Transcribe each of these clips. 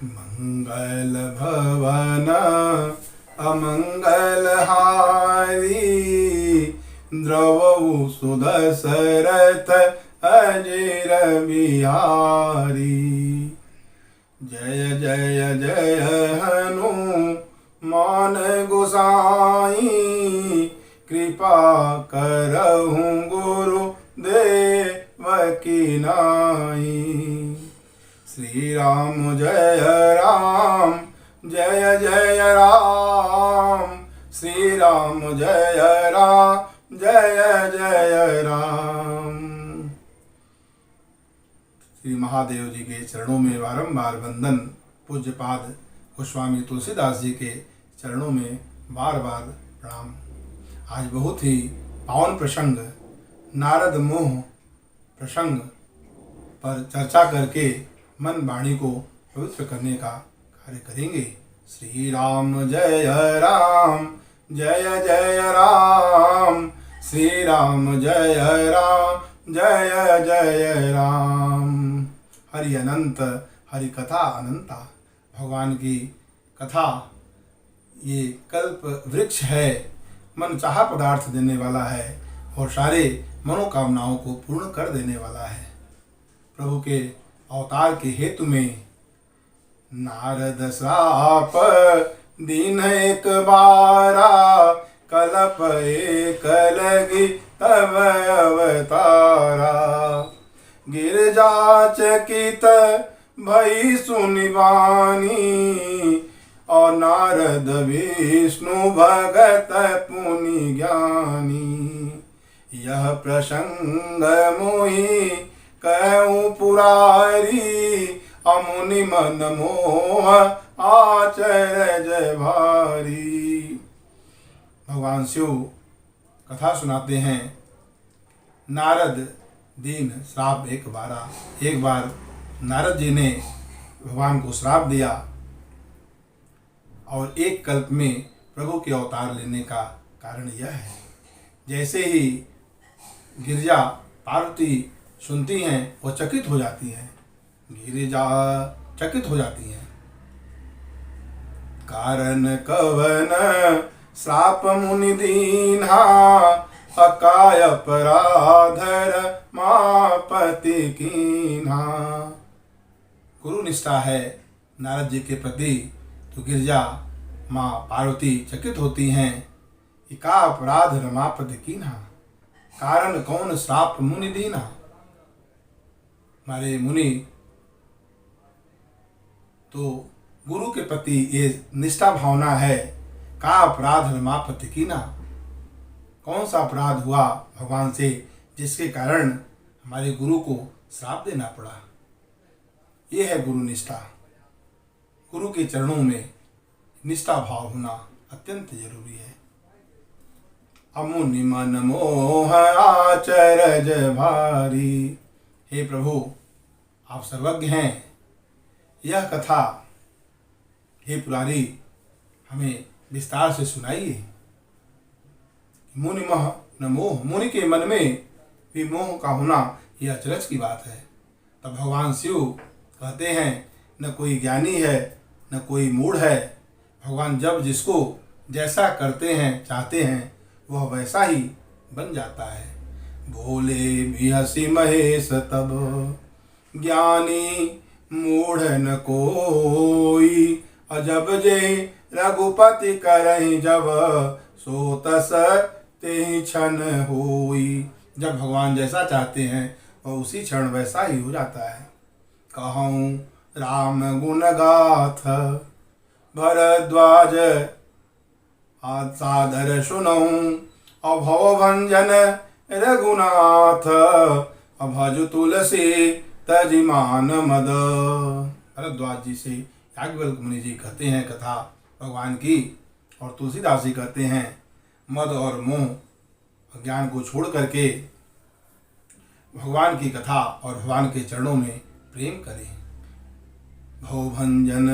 मंगल भवन अमंगल हारी, द्रवहु सुदशरथ अजिर बिहारी। जय जय जय हनुमान गोसाई, कृपा करहु गुरु देव की नाई। श्री राम जय राम जय जय राम, श्री राम जय राम जय जय राम। श्री महादेव जी के चरणों में बारंबार वंदन। पूज्यपाद गोस्वामी तुलसीदास जी के चरणों में बार बार प्रणाम। आज बहुत ही पावन प्रसंग नारद मोह प्रसंग पर चर्चा करके मन वाणी को पवित्र करने का कार्य करेंगे। श्री राम जय राम जय जय राम, श्री राम जय राम जय जय राम। हरि अनंत, हरि कथा अनंता। भगवान की कथा ये कल्प वृक्ष है, मन चाहा पदार्थ देने वाला है और सारे मनोकामनाओं को पूर्ण कर देने वाला है। प्रभु के अवतार के हेतु में नारद श्राप दीन एक बारा, कलप एक लगी तब अवतारा। गिरजा चकित भई सुनि वाणी, और नारद विष्णु भगत पुनि ज्ञानी। यह प्रसंग मोहि कहूँ पुरारी, अमुनि मन मोह आचर्य भारी। भगवान शिव कथा सुनाते हैं। नारद दीन श्राप एक बार नारद जी ने भगवान को श्राप दिया और एक कल्प में प्रभु के अवतार लेने का कारण यह है। जैसे ही गिरिजा पार्वती सुनती हैं वो चकित हो जाती हैं, गिरिजा चकित हो जाती हैं। कारण कवन श्राप मुनि दीन्हा, अकाय अपराधर मापति कीन्हा। गुरु निष्ठा है नारद जी के प्रति तो गिरिजा माँ पार्वती चकित होती हैं। का अपराध रमापति कीन्हा, कारण कौन श्राप मुनि दीन्हा। हमारे मुनि तो गुरु के प्रति ये निष्ठा भावना है। का अपराध रमापति कीन्हा, कौन सा अपराध हुआ भगवान से जिसके कारण हमारे गुरु को श्राप देना पड़ा। ये है गुरु निष्ठा। गुरु के चरणों में निष्ठा भाव होना अत्यंत जरूरी है। अमुनि मन मोह आचर्य भारी। हे प्रभु, आप सर्वज्ञ हैं। यह कथा हे पुरारी हमें विस्तार से सुनाइए। मुनि मह न मोह, मुनि के मन में भी मोह का होना यह अचरज की बात है। तब भगवान शिव कहते हैं न कोई ज्ञानी है न कोई मूढ़ है। भगवान जब जिसको जैसा करते हैं चाहते हैं वह वैसा ही बन जाता है। भोले भी हसी महेश तब, ज्ञानी मूढ़ न कोई। अजब जे रघुपति करहि जब, सो तस तेहि क्षण होई। जब भगवान जैसा चाहते हैं वह उसी क्षण वैसा ही हो जाता है। कहूँ राम गुण गाथ, भरद्वाज सादर सुनऊँ। अभव भंजन रघुनाथ, अभज तुलसी तजिमान मद। भरद्वाज जी से याज्ञवल्क्य मुनि जी कहते हैं कथा भगवान की, और तुलसीदास जी कहते हैं मद और मोह अज्ञान को छोड़ करके भगवान की कथा और भगवान के चरणों में प्रेम करें। भवभंजन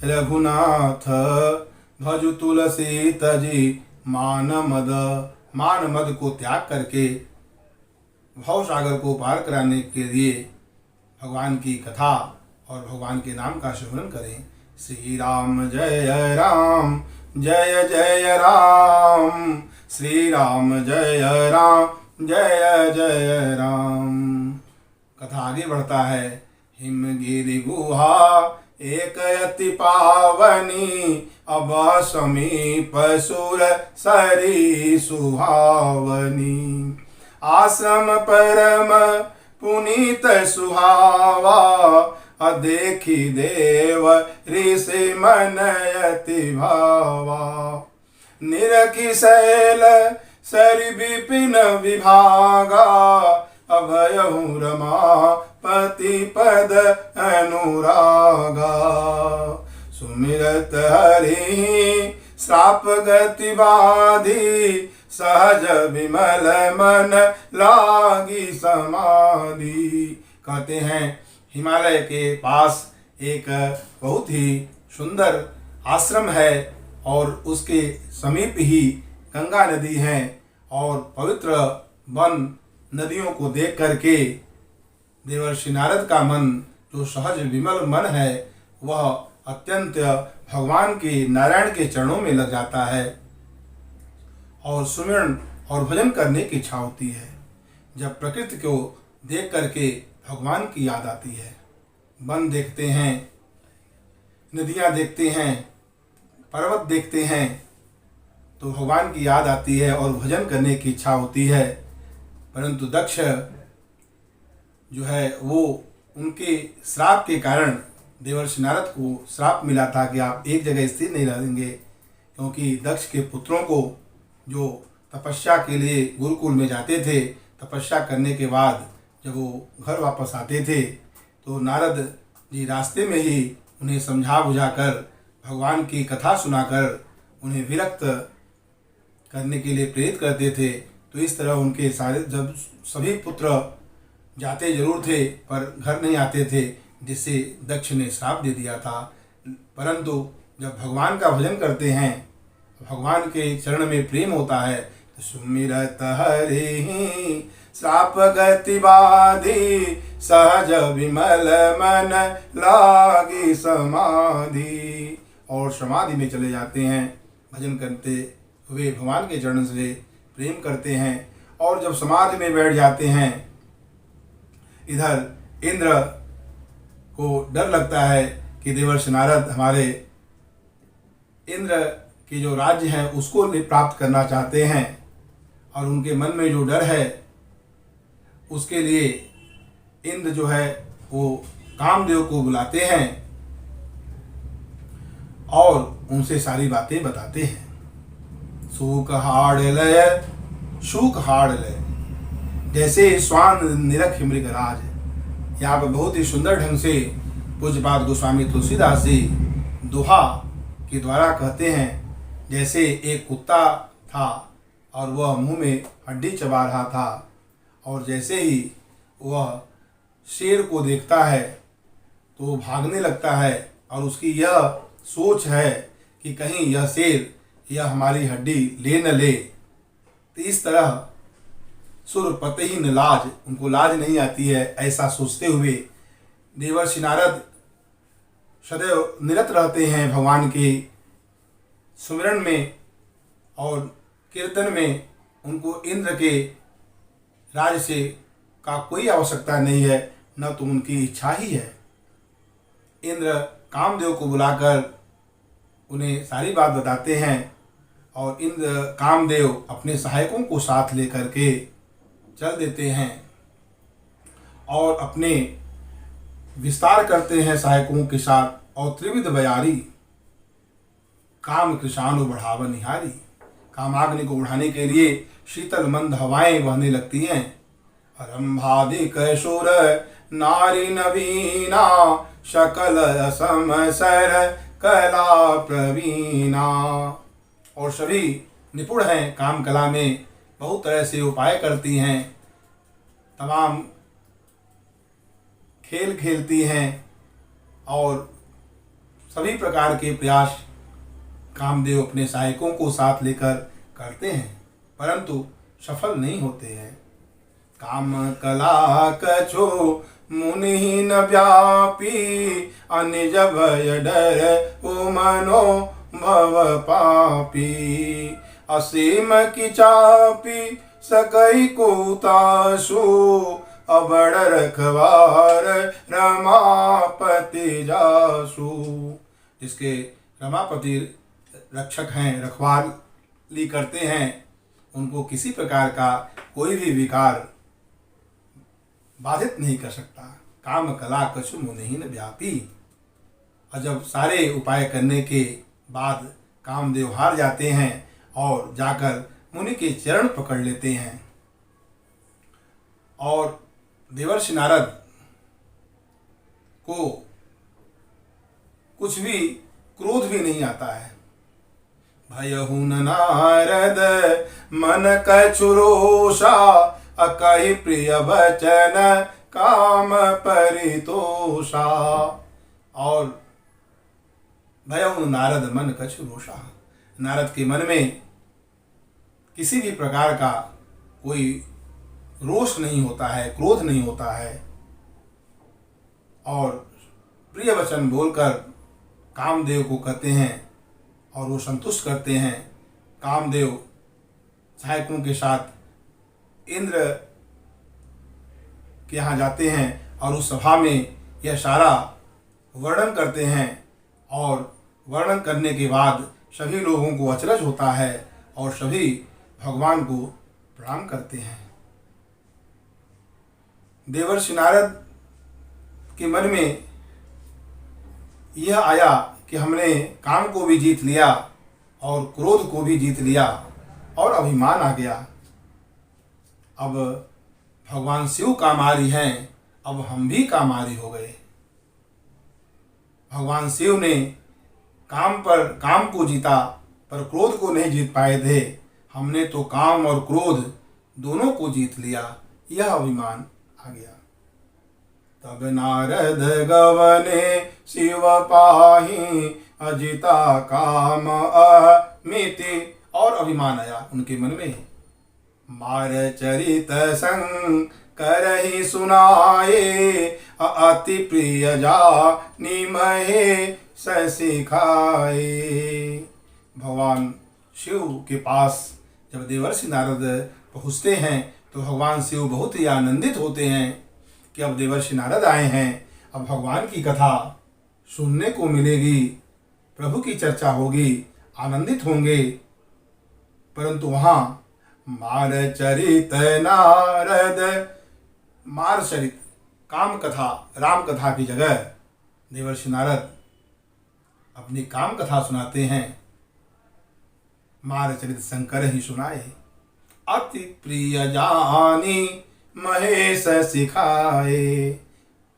रघुनाथ, भज तुलसी तजी मान मद। मान मद को त्याग करके भव सागर को पार कराने के लिए भगवान की कथा और भगवान के नाम का स्मरण करें। श्री राम जय राम जय जय राम, श्री राम जय राम जय जय राम। कथा आगे बढ़ता है। हिमगिरि गुहा एक अति पावनी, अब समीप सुर सरी सुहावनी। आश्रम परम पुनीत सुहावा, देखी देव ऋषि मन अति भावा। निरखी शैल सरि विपिन विभागा, अभयहु रमापति पद अनुरागा। सुमिरत हरि श्राप गति बाधी, सहज विमल मन लागी समाधि। कहते हैं हिमालय के पास एक बहुत ही सुंदर आश्रम है और उसके समीप ही गंगा नदी है, और पवित्र वन नदियों को देख करके देवर्षि नारद का मन, जो सहज विमल मन है, वह अत्यंत भगवान के नारायण के चरणों में लग जाता है और सुमिरन और भजन करने की इच्छा होती है। जब प्रकृति को देख करके भगवान की याद आती है, वन देखते हैं, नदियाँ देखते हैं, पर्वत देखते हैं, तो भगवान की याद आती है और भजन करने की इच्छा होती है। परंतु दक्ष जो है वो उनके श्राप के कारण, देवर्षि नारद को श्राप मिला था कि आप एक जगह स्थिर नहीं रहेंगे, क्योंकि दक्ष के पुत्रों को जो तपस्या के लिए गुरुकुल में जाते थे, तपस्या करने के बाद जब वो घर वापस आते थे तो नारद जी रास्ते में ही उन्हें समझा बुझाकर, भगवान की कथा सुनाकर उन्हें विरक्त करने के लिए प्रेरित करते थे। तो इस तरह उनके सारे, जब सभी पुत्र जाते जरूर थे पर घर नहीं आते थे, जिससे दक्ष ने श्राप दे दिया था। परंतु जब भगवान का भजन करते हैं, भगवान के चरण में प्रेम होता है, तो सुमिरत हरि श्राप गति बाधी, सहज विमल मन लागी समाधि। और समाधि में चले जाते हैं, भजन करते हुए भगवान के चरण से प्रेम करते हैं। और जब समाधि में बैठ जाते हैं, इधर इंद्र को डर लगता है कि देवर्षि नारद हमारे इंद्र की जो राज्य है उसको प्राप्त करना चाहते हैं, और उनके मन में जो डर है उसके लिए इंद्र जो है वो कामदेव को बुलाते हैं और उनसे सारी बातें बताते हैं। सूख हाड़ लय शूक हाड़ लय, जैसे स्वान निरख मृगराज। यहाँ पर बहुत ही सुंदर ढंग से पूज्यपाद गोस्वामी तुलसीदास जी दोहा के द्वारा कहते हैं, जैसे एक कुत्ता था और वह मुंह में हड्डी चबा रहा था, और जैसे ही वह शेर को देखता है तो वो भागने लगता है, और उसकी यह सोच है कि कहीं यह शेर यह हमारी हड्डी ले न ले। तो इस तरह सुरपतहीन लाज, उनको लाज नहीं आती है, ऐसा सोचते हुए देवर्षि नारद सदैव निरत रहते हैं भगवान के सुमिरन में और कीर्तन में। उनको इंद्र के राज से का कोई आवश्यकता नहीं है, न तो उनकी इच्छा ही है। इंद्र कामदेव को बुलाकर उन्हें सारी बात बताते हैं, और इंद्र कामदेव अपने सहायकों को साथ लेकर के चल देते हैं और अपने विस्तार करते हैं सहायकों के साथ। और त्रिविध बयारी काम कृषाणु बढ़ावा निहारी, कामाग्नि को बढ़ाने के लिए शीतल मंद हवाएं बहने लगती हैं। रंभादिक सुर नारी नवीना, शकल असम सर कला प्रवीणा। और सभी निपुण हैं काम कला में, बहुत तरह से उपाय करती हैं, तमाम खेल खेलती हैं और सभी प्रकार के प्रयास कामदेव अपने सहायकों को साथ लेकर करते हैं, परंतु सफल नहीं होते हैं। काम कला कछो मुनिहीन व्यापी अनिज भय डर ओ मनो भव पापी असीम की चापी सकई कोतासु अबड़ रखवार रमापति जासु। जिसके रमापति रक्षक हैं, रखवाली करते हैं, उनको किसी प्रकार का कोई भी विकार बाधित नहीं कर सकता। काम कला कछु मुनिहीन व्यापी। और जब सारे उपाय करने के बाद कामदेव हार जाते हैं और जाकर मुनि के चरण पकड़ लेते हैं और देवर्षि नारद को कुछ भी क्रोध भी नहीं आता है। भयहु न नारद मन कछु रोषा अकहि प्रिय वचन काम परितोषा। और भयहु नारद मन कछु रोषा, नारद के मन में किसी भी प्रकार का कोई रोष नहीं होता है, क्रोध नहीं होता है और प्रिय वचन बोलकर कामदेव को कहते हैं और वो संतुष्ट करते हैं। कामदेव सहायकों के साथ इंद्र के यहाँ जाते हैं और उस सभा में यह सारा वर्णन करते हैं और वर्णन करने के बाद सभी लोगों को अचरज होता है और सभी भगवान को प्रणाम करते हैं। देवर्षि नारद के मन में यह आया कि हमने काम को भी जीत लिया और क्रोध को भी जीत लिया और अभिमान आ गया। अब भगवान शिव कामारी हैं, अब हम भी कामारी हो गए। भगवान शिव ने काम को जीता पर क्रोध को नहीं जीत पाए थे। हमने तो काम और क्रोध दोनों को जीत लिया, यह अभिमान आ गया। तब नारद गवने शिव पाही अजिता काम अमिति। और अभिमान आया उनके मन में। मार चरित संग करहि सुनाए अति प्रिय जा निमहे ससिखाए। भगवान शिव के पास जब देवर्षि नारद पहुँचते हैं तो भगवान शिव बहुत ही आनंदित होते हैं कि अब देवर्षि नारद आए हैं, अब भगवान की कथा सुनने को मिलेगी, प्रभु की चर्चा होगी, आनंदित होंगे। परंतु वहाँ मार चरित नारद, मार चरित काम कथा राम कथा की जगह देवर्षि नारद अपनी काम कथा सुनाते हैं। मार चरित शंकर ही सुनाए अति प्रिय जानी महेश सिखाए।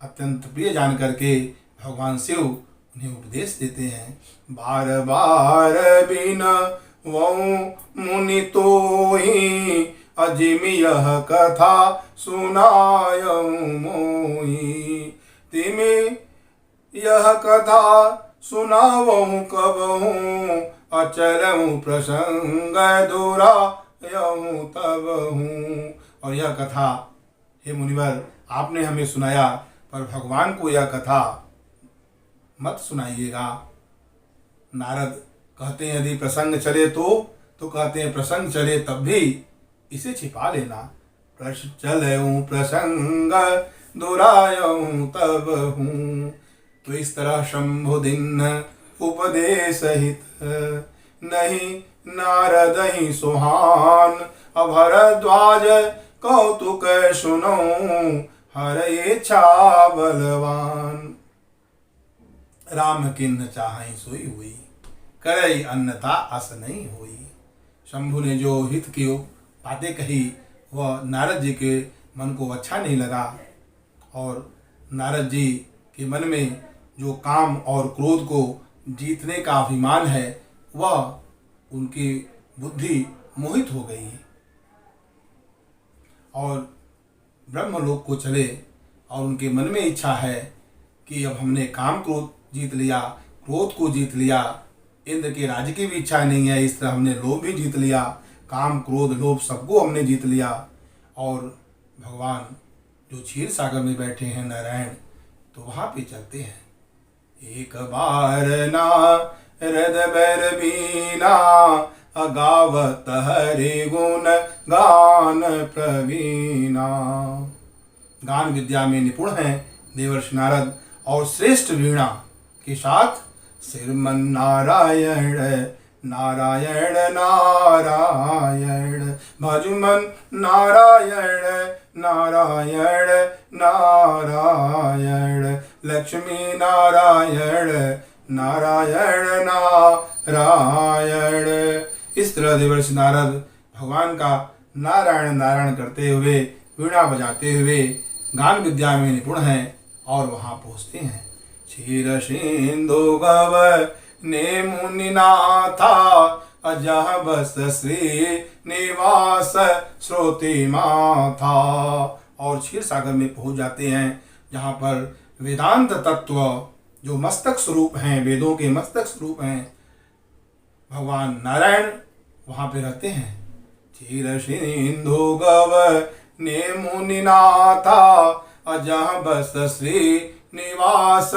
अत्यंत प्रिय जान करके भगवान शिव उन्हें उपदेश देते हैं। बार बार बिन वऊ मुनि तो ही अजिम यह कथा सुनायऊ मोहि। तिमि यह कथा सुनावहु कबहू अचलहु प्रसंग दुरायहु तबहू। और यह कथा हे मुनिवर आपने हमें सुनाया पर भगवान को यह कथा मत सुनाइएगा। नारद कहते हैं यदि प्रसंग चले तो कहते हैं प्रसंग चले तब भी इसे छिपा लेना। चलऊँ प्रसंग दुरायऊँ तब हूँ। तो इस तरह शंभु दिन उपदेश हित नहीं नारद ही सुहान। अब भरद्वाज कौतुक सुनो हर इच्छा बलवान। राम किन्न चाहै सोई हुई करई अन्यथा अस नहीं हुई। शंभु ने जो हित की बातें कही वह नारद जी के मन को अच्छा नहीं लगा और नारद जी के मन में जो काम और क्रोध को जीतने का अभिमान है वह उनकी बुद्धि मोहित हो गई और ब्रह्मलोक को चले। और उनके मन में इच्छा है कि अब हमने काम क्रोध जीत लिया, क्रोध को जीत लिया, इंद्र के राज्य की भी इच्छा नहीं है, इस तरह हमने लोभ भी जीत लिया, काम क्रोध लोभ सबको हमने जीत लिया। और भगवान जो क्षीर सागर में बैठे हैं नारायण, तो वहाँ पे चलते हैं। एक बार नारद बर बीना, अगावत हरि गुण गान प्रवीणा। गान विद्या में निपुण हैं देवर्षि नारद, और श्रेष्ठ वीणा के साथ श्रीमन नारायण नारायण नारायण, भजमन नारायण नारायण नारायण, लक्ष्मी नारायण नारायण नारायण। इस तरह देवर्षि नारद भगवान का नारायण नारायण करते हुए, वीणा बजाते हुए गान विद्या में निपुण हैं और वहाँ पहुँचते हैं। क्षीर सिंधु गव ने मुनिनाथा, अजह बस श्री निवास श्रोति माथा। और क्षीर सागर में पहुँच जाते हैं, जहाँ पर वेदांत तत्व जो मस्तक स्वरूप हैं, वेदों के मस्तक स्वरूप हैं भगवान नारायण, वहाँ पे रहते हैं। क्षीर सिंधु गव ने मुनिनाथा, अजह बस श्री निवास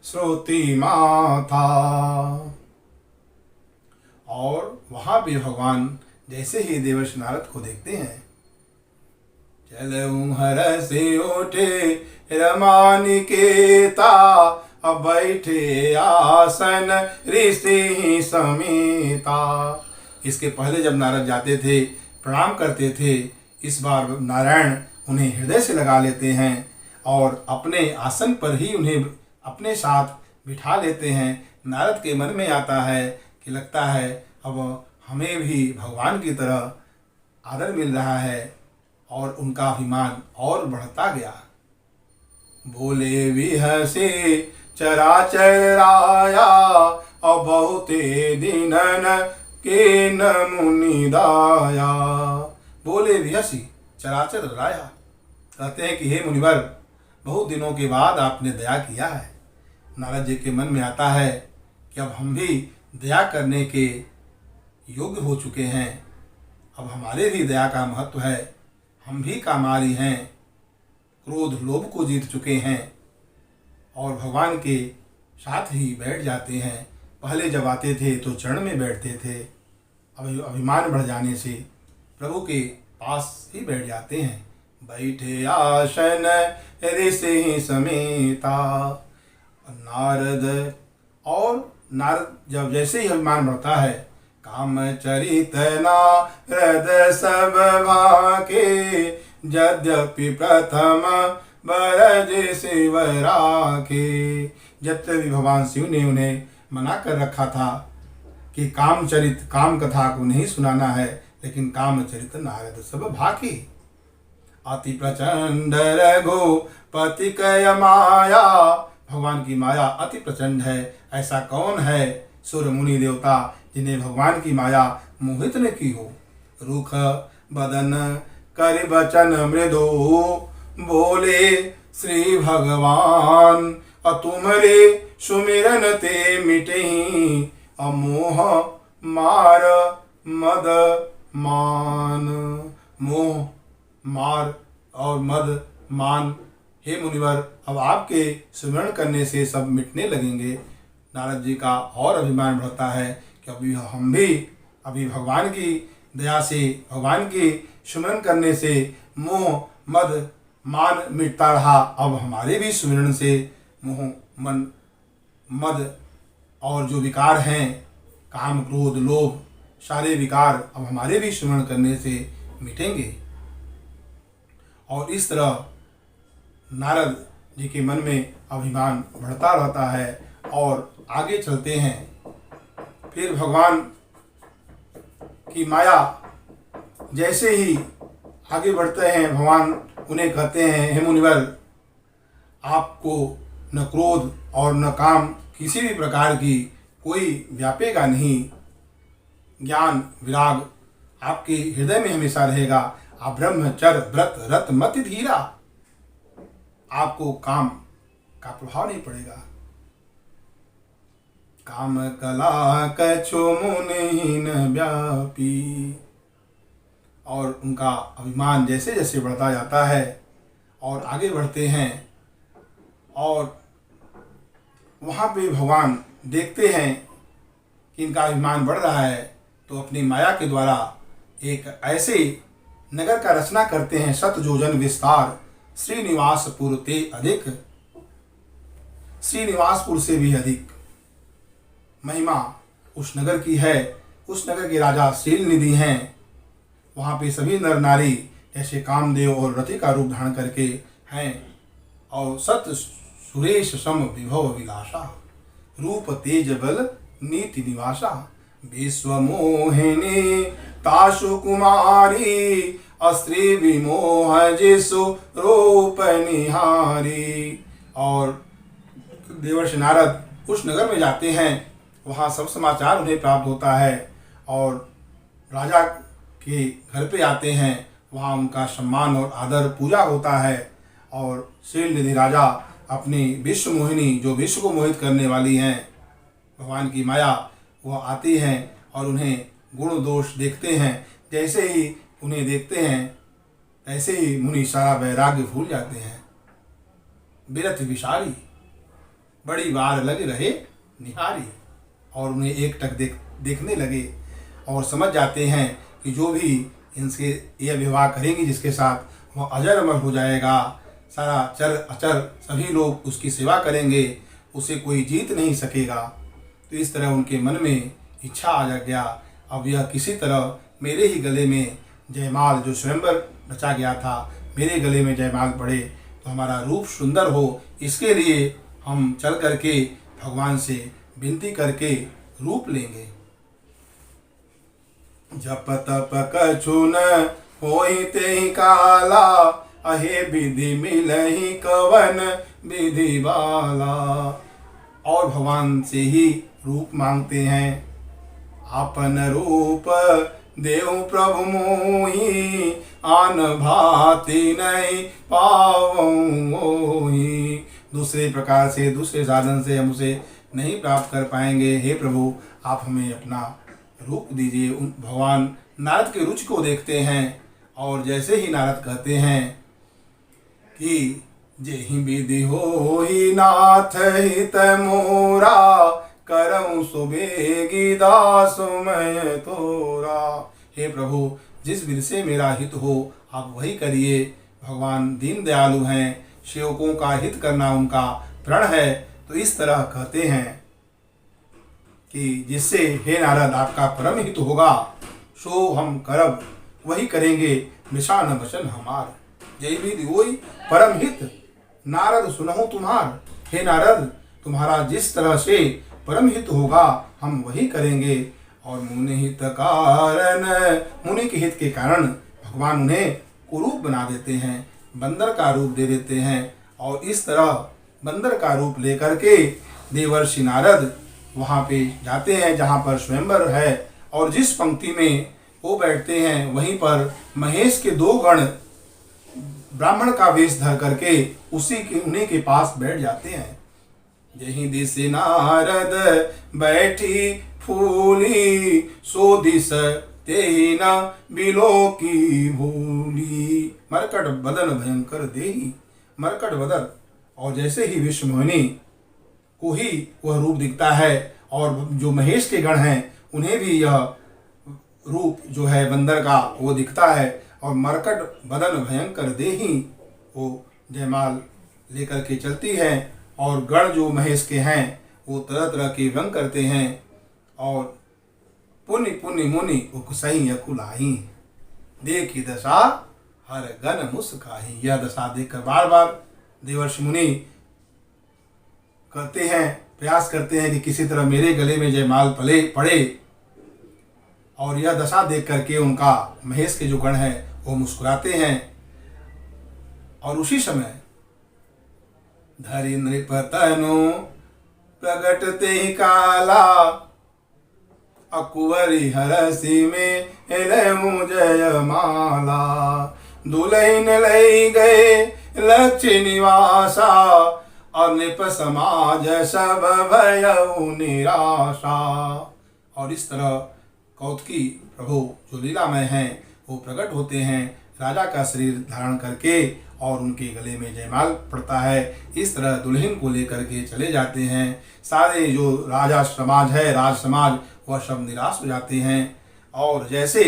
श्रोति माथा। और वहाँ भी भगवान जैसे ही देवर्षि नारद को देखते हैं, चलऊं हरषि उठे रमानिकेता, अब बैठे आसन ऋषि समेता। इसके पहले जब नारद जाते थे, प्रणाम करते थे, इस बार नारायण उन्हें हृदय से लगा लेते हैं और अपने आसन पर ही उन्हें अपने साथ बिठा लेते हैं। नारद के मन में आता है कि लगता है अब हमें भी भगवान की तरह आदर मिल रहा है, और उनका अभिमान और बढ़ता गया। बोले विहसे चराचर राया, और बहुते दिनन के न मुनि दाया। बोले विहसी चराचर राया, कहते हैं कि हे मुनिवर, बहुत दिनों के बाद आपने दया किया है। नारद जी के मन में आता है कि अब हम भी दया करने के योग्य हो चुके हैं, अब हमारे भी दया का महत्व है, हम भी कामारी हैं, क्रोध लोभ को जीत चुके हैं, और भगवान के साथ ही बैठ जाते हैं। पहले जब आते थे तो चरण में बैठते थे, अब अभिमान बढ़ जाने से प्रभु के पास ही बैठ जाते हैं। बैठे आसन ऋषि समेता। नारद जब जैसे ही अभिमान बढ़ता है, काम चरित नारद सब भाके, यद्यपि प्रथम बरज शिव राखे। जब तक भी भगवान शिव ने उन्हें मना कर रखा था कि काम कथा को नहीं सुनाना है, लेकिन कामचरित नारद सब भाके। अति प्रचंड रघुपति कय माया, भगवान की माया अति प्रचंड है, ऐसा कौन है सुर मुनि देवता जिन्हें भगवान की माया मोहित न की हो। रुख बदन कर बचन मृदु, बोले श्री भगवान, तुम्हारे सुमिरन ते मिटहि, अमोह मार मद मान। मोह मार और मद मान, हे मुनिवर, अब आपके सुमिरन करने से सब मिटने लगेंगे। नारद जी का और अभिमान बढ़ता है कि अभी हम भी अभी भगवान की दया से, भगवान की सुमिरन करने से मोह मद मान मिटता रहा, अब हमारे भी सुमिरन से मोह मन मद और जो विकार हैं, काम क्रोध लोभ सारे विकार अब हमारे भी सुमिरन करने से मिटेंगे। और इस तरह नारद जी के मन में अभिमान बढ़ता रहता है और आगे चलते हैं। फिर भगवान की माया जैसे ही आगे बढ़ते हैं, भगवान उन्हें कहते हैं, हे मुनिवर, आपको न क्रोध और न काम किसी भी प्रकार की कोई व्यापेगा नहीं। ज्ञान विराग आपके हृदय में हमेशा रहेगा। आप ब्रह्मचर्य व्रत रत मति धीरा, आपको काम का प्रभाव नहीं पड़ेगा। काम कला कछु मुनिहीन व्यापी। और उनका अभिमान जैसे जैसे बढ़ता जाता है और आगे बढ़ते हैं। और वहाँ पे भगवान देखते हैं कि इनका अभिमान बढ़ रहा है, तो अपनी माया के द्वारा एक ऐसे नगर का रचना करते हैं, शत योजन विस्तार, श्रीनिवासपुर ते अधिक, श्रीनिवासपुर से भी अधिक महिमा उस नगर की है। उस नगर के राजा शीलनिधि हैं। वहाँ पे सभी नर नारी जैसे कामदेव और रति का रूप धारण करके हैं। और सत सुरेश सम विभव विलासा, रूप तेज बल नीति निवासा, विश्व मोहिनी ताशु कुमारी, अस्त्री विमोह जिसु रूप निहारी। और देवर्षि नारद उस नगर में जाते हैं। वहाँ सब समाचार उन्हें प्राप्त होता है और राजा के घर पे आते हैं। वहाँ उनका सम्मान और आदर पूजा होता है। और शीलनिधि राजा अपनी विश्व मोहिनी, जो विश्व को मोहित करने वाली हैं, भगवान की माया, वह आती हैं और उन्हें गुण दोष देखते हैं। जैसे ही उन्हें देखते हैं ऐसे ही मुनि सारा वैराग्य भूल जाते हैं। बिरथ विशारी, बड़ी बार लग रहे निहारी। और उन्हें एक टक देखने लगे और समझ जाते हैं कि जो भी इनसे यह विवाह करेंगी जिसके साथ, वह अजर अमर हो जाएगा। सारा चर अचर सभी लोग उसकी सेवा करेंगे, उसे कोई जीत नहीं सकेगा। तो इस तरह उनके मन में इच्छा आ गया, अब यह किसी तरह मेरे ही गले में जयमाल, जो स्वयंवर रचा गया था, मेरे गले में जयमाल पड़े तो हमारा रूप सुंदर हो। इसके लिए हम चल करके भगवान से विनती करके रूप लेंगे। जप तप कछु न होई तेहि काला, अहे विधि मिलहि कवन विधि बाला। और भगवान से ही रूप मांगते हैं। आपन रूप देव प्रभु मोहि, आन भांति नहीं पावऊँ मोहि। दूसरे प्रकार से, दूसरे साधन से हम उसे नहीं प्राप्त कर पाएंगे। हे प्रभु, आप हमें अपना रूप दीजिए। भगवान नारद के रुचि को देखते हैं और जैसे ही नारद कहते हैं कि जेहि विधि होहि नाथ हित मोरा, करऊँ सुबेगी दास मैं तोरा। हे प्रभु, जिस विधि से मेरा हित हो आप वही करिए। भगवान दीन दयालु हैं, सेवकों का हित करना उनका प्रण है। तो इस तरह कहते हैं कि जिससे हे नारद आपका परम हित होगा, सो हम करब वही करेंगे, मिशान वचन हमार। जय विधि होई परम हित, नारद सुनहु तुम्हार। हे नारद, तुम्हारा जिस तरह से परम हित होगा हम वही करेंगे। और मुनि हित कारण, मुनि के हित के कारण भगवान उन्हें कुरूप बना देते हैं, बंदर का रूप दे देते हैं। और इस तरह बंदर का रूप लेकर के देवर्षि नारद वहाँ पे जाते हैं जहाँ पर स्वयंवर है। और जिस पंक्ति में वो बैठते हैं वहीं पर महेश के दो गण ब्राह्मण का वेश धर करके उन्हीं के पास बैठ जाते हैं। जहीं दिस नारद बैठी फूली, सो दिस तेहि न बिलो की भूली। मरकट बदन भयंकर देही, मरकट बदन। और जैसे ही विश्व मोहिनी को ही वह रूप दिखता है और जो महेश के गण हैं उन्हें भी यह रूप जो है बंदर का वो दिखता है। और मरकट बदन भयंकर देही, वो जयमाल लेकर के चलती है। और गण जो महेश के हैं वो तरह तरह के व्यंग करते हैं। और पुण्य पुण्य मुनि उकसई अकुलाही, देखी दशा हर गण मुस्काही। यह दशा देखकर बार बार देवर्षि मुनि करते हैं, प्रयास करते हैं कि किसी तरह मेरे गले में जयमाल पड़े। और यह दशा देख करके उनका महेश के जो गण हैं वो मुस्कुराते हैं। और उसी समय धरि नृपतनु प्रगटते ही काला, अकुवरी हरसी में एलहूँ जयमाला। दुलहिन लई गए लक्ष्य निवासा, और नृप समाज सब भयउ निराशा। और इस तरह कौतकी प्रभु जो लीलामय हैं वो प्रकट होते हैं राजा का शरीर धारण करके। और उनके गले में जयमाल पड़ता है। इस तरह दुल्हन को लेकर के चले जाते हैं। सारे जो राजा समाज है, राज समाज, वह सब निराश हो जाते हैं। और जैसे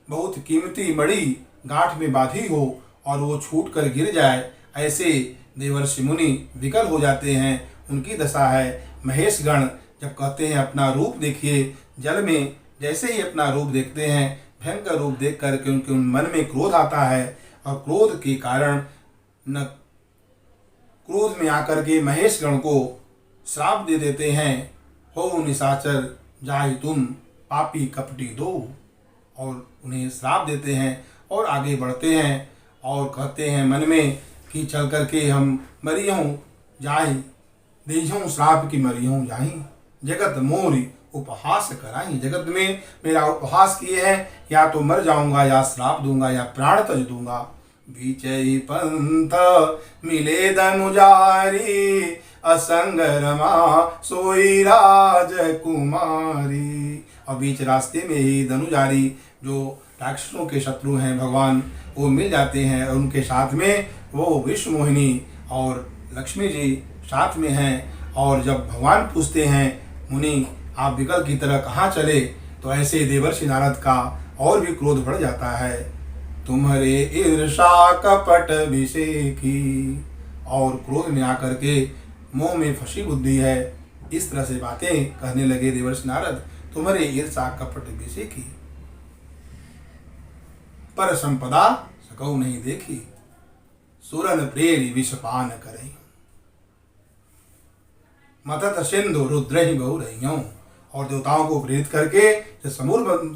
बहुत कीमती मणि गांठ में बांधी हो और वो छूट कर गिर जाए, ऐसे देवर्षि मुनि विकल हो जाते हैं। उनकी दशा है। महेश गण जब कहते हैं अपना रूप देखिए, जल में जैसे ही अपना रूप देखते हैं, भयंकर रूप देख करके उनके मन में क्रोध आता है और क्रोध के कारण न क्रोध में आकर के महेश गण को श्राप दे देते हैं। हो निशाचर जाहि तुम पापी कपटी दो, और उन्हें श्राप देते हैं और आगे बढ़ते हैं और कहते हैं मन में कि चल करके हम मरियों जाहि दीजों श्राप की मरियों जाहि, जगत मोरी उपहास कराई। जगत में मेरा उपहास किए हैं, या तो मर जाऊंगा या श्राप दूंगा या प्राण त्यज दूंगा। बीचई पंथ मिले धनुजारी, असंग रमा सोई राजकुमारी। और बीच रास्ते में ही धनुजारी जो राक्षसों के शत्रु हैं भगवान, वो मिल जाते हैं और उनके साथ में वो विश्व मोहिनी और लक्ष्मी जी साथ में हैं। और जब भगवान पूछते हैं मुनि आप विकल की तरह कहाँ चले, तो ऐसे देवर्षि नारद का और भी क्रोध बढ़ जाता है। तुम्हारे ईर्षा कपट विषेखी, और क्रोध में आकर के मोह में फंसी बुद्धि है। इस तरह से बातें कहने लगे देवर्षि नारद, तुम्हारे ईर्षा कपट विषेखी, पर संपदा सकौ नहीं देखी, सुरन प्रेरी विषपान करई। मतत सिंधु रुद्र ही बहु रहियों। और देवताओं को प्रेरित करके जब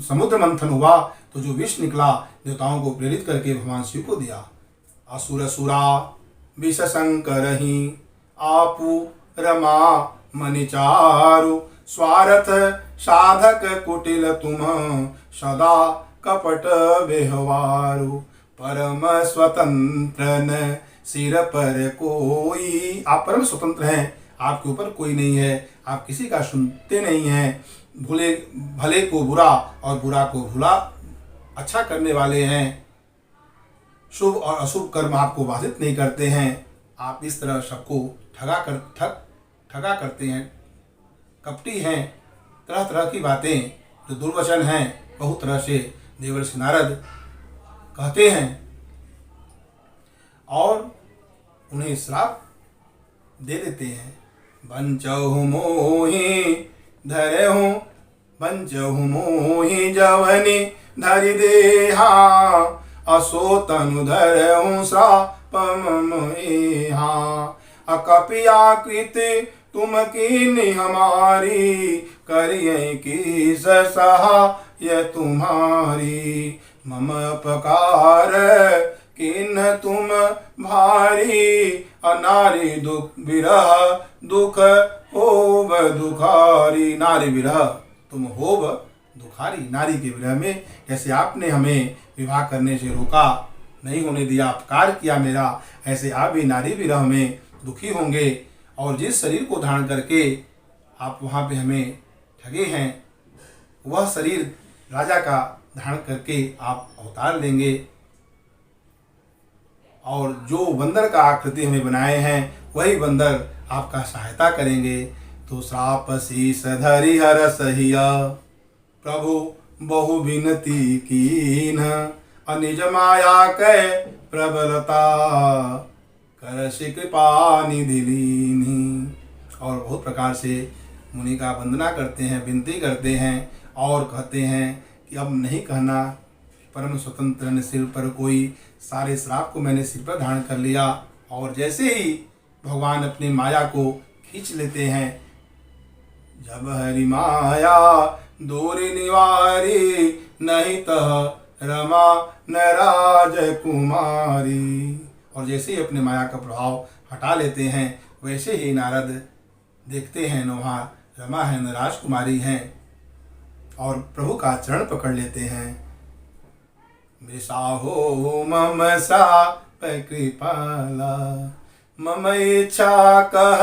समुद्र मंथन हुआ तो जो विष निकला, देवताओं को प्रेरित करके भगवान शिव को दिया। असुर सुरा विष शंकर ही, आपु रमा मनिचारु, स्वार्थ साधक कुटिल तुम, सदा कपट व्यवहारु। परम स्वतंत्र न सिर पर कोई, आप परम स्वतंत्र हैं, आपके ऊपर कोई नहीं है, आप किसी का सुनते नहीं हैं। भले को बुरा और बुरा को भला अच्छा करने वाले हैं। शुभ और अशुभ कर्म आपको बाधित नहीं करते हैं। आप इस तरह सबको ठगा करते हैं, कपटी हैं। तरह तरह की बातें जो दुर्वचन हैं, बहुत तरह से देवर्षि नारद कहते हैं और उन्हें श्राप दे देते हैं। बंचहु मोहि धरहु, बंचहु मोहि जवनि धरि देहा, असो तनु धरहु श्राप मम एहा। अकपियाकृत तुम कीन्ही हमारी, करियै की सहाय तुम्हारी। मम उपकार किन्ह तुम भारी, अनारी दुख विरह दुख होब दुखारी। नारी विरह तुम होब दुखारी, नारी के विरह में जैसे आपने हमें विवाह करने से रोका, नहीं होने दिया, अपकार किया मेरा, ऐसे आप भी नारी विरह में दुखी होंगे। और जिस शरीर को धारण करके आप वहाँ पे हमें ठगे हैं, वह शरीर राजा का धारण करके आप अवतार लेंगे। और जो बंदर का आकृति हमें बनाए हैं, वही बंदर आपका सहायता करेंगे। तो श्राप शीस धरि हर सहिया, प्रभु बहु विनती कीन। अनिज माया कै प्रबलता, करसि कृपा निधि लीन्ही। और बहुत प्रकार से मुनि का वंदना करते हैं, विनती करते हैं और कहते हैं कि अब नहीं कहना, परम स्वतंत्र ने सिर पर कोई, सारे श्राप को मैंने सिर पर धारण कर लिया। और जैसे ही भगवान अपनी माया को खींच लेते हैं, जब हरि माया दूरी निवारी, नहीं तह रमा न राजकुमारी। और जैसे ही अपने माया का प्रभाव हटा लेते हैं, वैसे ही नारद देखते हैं वहाँ रमा है, न राजकुमारी हैं, और प्रभु का चरण पकड़ लेते हैं। मृषा हो मम साप कृपाला, मम इच्छा कह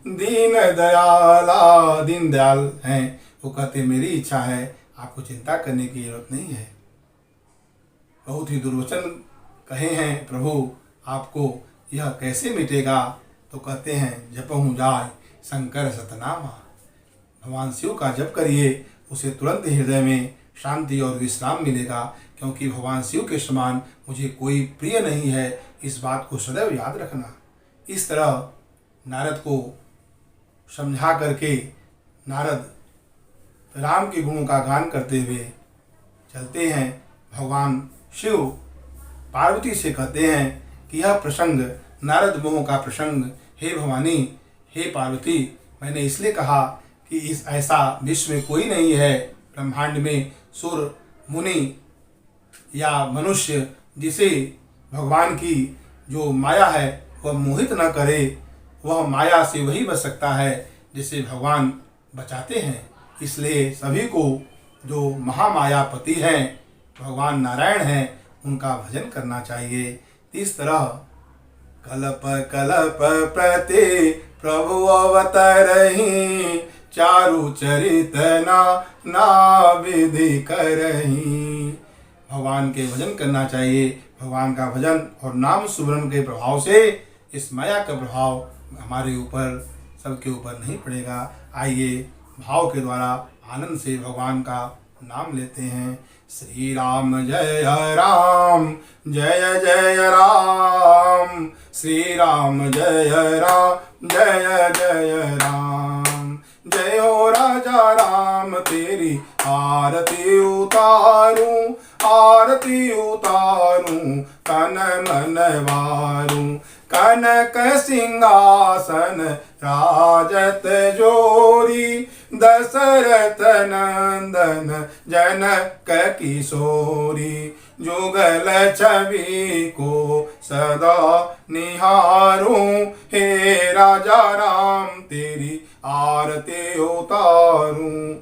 दीन दयाला। दीन दयाल हैं, वो कहते मेरी इच्छा है, आपको चिंता करने की जरूरत नहीं है। बहुत ही दुर्वचन कहे हैं प्रभु, आपको यह कैसे मिटेगा? तो कहते हैं जपहु जाय शंकर सतनामा। भगवान शिव का जप करिए, उसे तुरंत हृदय में शांति और विश्राम मिलेगा, क्योंकि भगवान शिव के समान मुझे कोई प्रिय नहीं है। इस बात को सदैव याद रखना। इस तरह नारद को समझा करके नारद राम के गुणों का गान करते हुए चलते हैं। भगवान शिव पार्वती से कहते हैं कि यह प्रसंग नारद मोह का प्रसंग, हे भवानी, हे पार्वती, मैंने इसलिए कहा कि इस ऐसा विश्व में कोई नहीं है, ब्रह्मांड में सुर मुनि या मनुष्य जिसे भगवान की जो माया है वह मोहित न करे। वह माया से वही बच सकता है जिसे भगवान बचाते हैं। इसलिए सभी को जो महामायापति हैं, भगवान नारायण हैं, उनका भजन करना चाहिए। इस तरह कल्प कल्प प्रति प्रभु अवतरहि, चारु चरित ना विधि करहि। भगवान के भजन करना चाहिए। भगवान का भजन और नाम सुमरन के प्रभाव से इस माया का प्रभाव हमारे ऊपर, सबके ऊपर नहीं पड़ेगा। आइए भाव के द्वारा आनंद से भगवान का नाम लेते हैं। श्री राम जय राम, जय जय राम। श्री राम जय राम, जय जय राम। जय हो राजा राम, तेरी आरती उतारूं, आरती उतारूं, तन मन वारूं। कनक सिंहासन राजत जोरी, दशरथ नंदन जनक किशोरी। जुगल छवि को सदा निहारूं, हे राजा राम, तेरी आरती उतारूं।